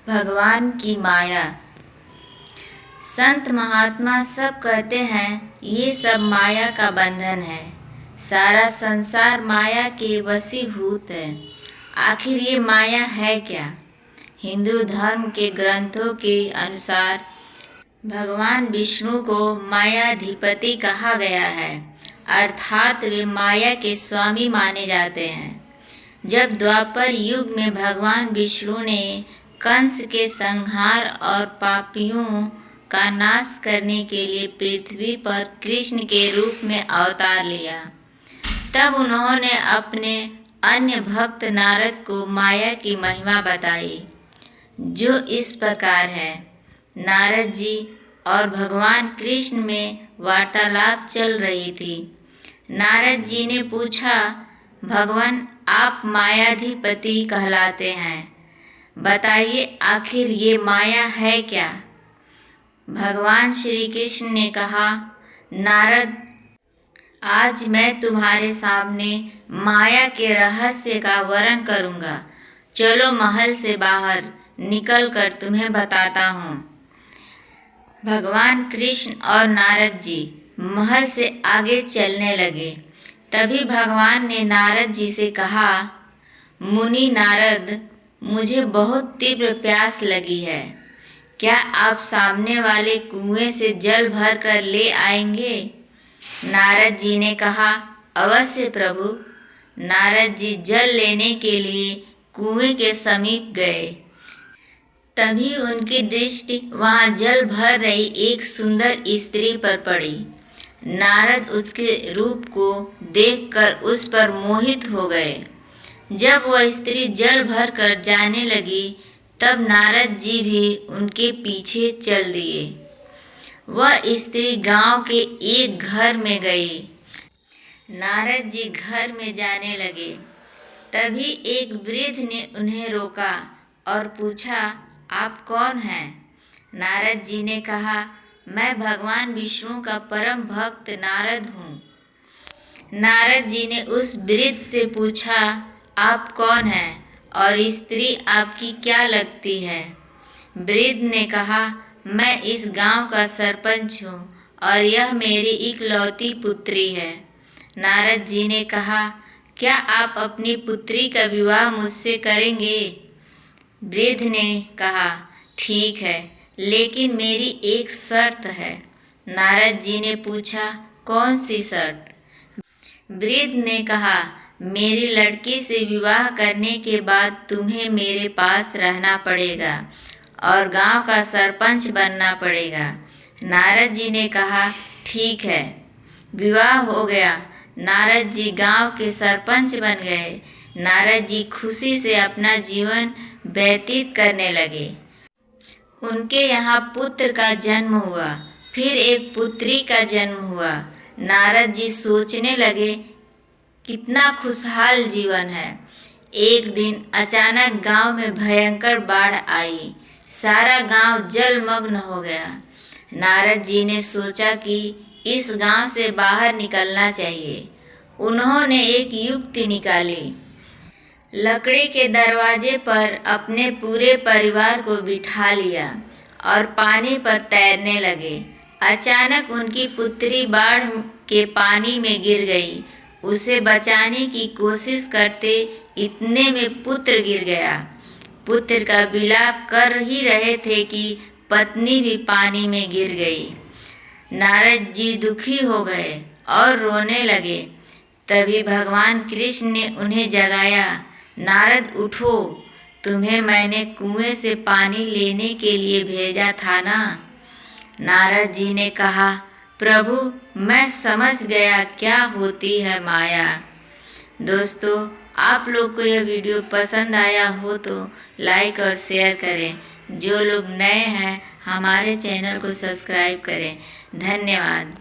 भगवान की माया। संत महात्मा सब कहते हैं ये सब माया का बंधन है। सारा संसार माया के वशीभूत है। आखिर ये माया है क्या? हिंदू धर्म के ग्रंथों के अनुसार भगवान विष्णु को मायाधिपति कहा गया है, अर्थात वे माया के स्वामी माने जाते हैं। जब द्वापर युग में भगवान विष्णु ने कंस के संहार और पापियों का नाश करने के लिए पृथ्वी पर कृष्ण के रूप में अवतार लिया, तब उन्होंने अपने अन्य भक्त नारद को माया की महिमा बताई, जो इस प्रकार है। नारद जी और भगवान कृष्ण में वार्तालाप चल रही थी। नारद जी ने पूछा, भगवान आप मायाधिपति कहलाते हैं, बताइए आखिर ये माया है क्या? भगवान श्री कृष्ण ने कहा, नारद, आज मैं तुम्हारे सामने माया के रहस्य का वर्णन करूँगा। चलो महल से बाहर निकल कर तुम्हें बताता हूँ। भगवान कृष्ण और नारद जी महल से आगे चलने लगे। तभी भगवान ने नारद जी से कहा, मुनि नारद, मुझे बहुत तीव्र प्यास लगी है। क्या आप सामने वाले कुएं से जल भर कर ले आएंगे? नारद जी ने कहा, अवश्य प्रभु। नारद जी जल लेने के लिए कुएं के समीप गए। तभी उनकी दृष्टि वहां जल भर रही एक सुंदर स्त्री पर पड़ी। नारद उसके रूप को देखकर उस पर मोहित हो गए। जब वह स्त्री जल भर कर जाने लगी, तब नारद जी भी उनके पीछे चल दिए। वह स्त्री गांव के एक घर में गई। नारद जी घर में जाने लगे। तभी एक वृद्ध ने उन्हें रोका और पूछा, आप कौन हैं? नारद जी ने कहा, मैं भगवान विष्णु का परम भक्त नारद हूँ। नारद जी ने उस वृद्ध से पूछा, आप कौन हैं और स्त्री आपकी क्या लगती है? वृद्ध ने कहा, मैं इस गांव का सरपंच हूँ और यह मेरी इकलौती पुत्री है। नारद जी ने कहा, क्या आप अपनी पुत्री का विवाह मुझसे करेंगे? वृद्ध ने कहा, ठीक है, लेकिन मेरी एक शर्त है। नारद जी ने पूछा, कौन सी शर्त? वृद्ध ने कहा, मेरी लड़की से विवाह करने के बाद तुम्हें मेरे पास रहना पड़ेगा और गांव का सरपंच बनना पड़ेगा। नारद जी ने कहा, ठीक है। विवाह हो गया। नारद जी गांव के सरपंच बन गए। नारद जी खुशी से अपना जीवन व्यतीत करने लगे। उनके यहाँ पुत्र का जन्म हुआ, फिर एक पुत्री का जन्म हुआ। नारद जी सोचने लगे, कितना खुशहाल जीवन है। एक दिन अचानक गांव में भयंकर बाढ़ आई। सारा गांव जलमग्न हो गया। नारद जी ने सोचा कि इस गांव से बाहर निकलना चाहिए। उन्होंने एक युक्ति निकाली। लकड़ी के दरवाजे पर अपने पूरे परिवार को बिठा लिया और पानी पर तैरने लगे। अचानक उनकी पुत्री बाढ़ के पानी में गिर गई। उसे बचाने की कोशिश करते इतने में पुत्र गिर गया। पुत्र का विलाप कर ही रहे थे कि पत्नी भी पानी में गिर गई। नारद जी दुखी हो गए और रोने लगे। तभी भगवान कृष्ण ने उन्हें जगाया, नारद उठो, तुम्हें मैंने कुएं से पानी लेने के लिए भेजा था ना? नारद जी ने कहा, प्रभु, मैं समझ गया क्या होती है माया। दोस्तों, आप लोग को यह वीडियो पसंद आया हो तो लाइक और शेयर करें। जो लोग नए हैं हमारे चैनल को सब्सक्राइब करें। धन्यवाद।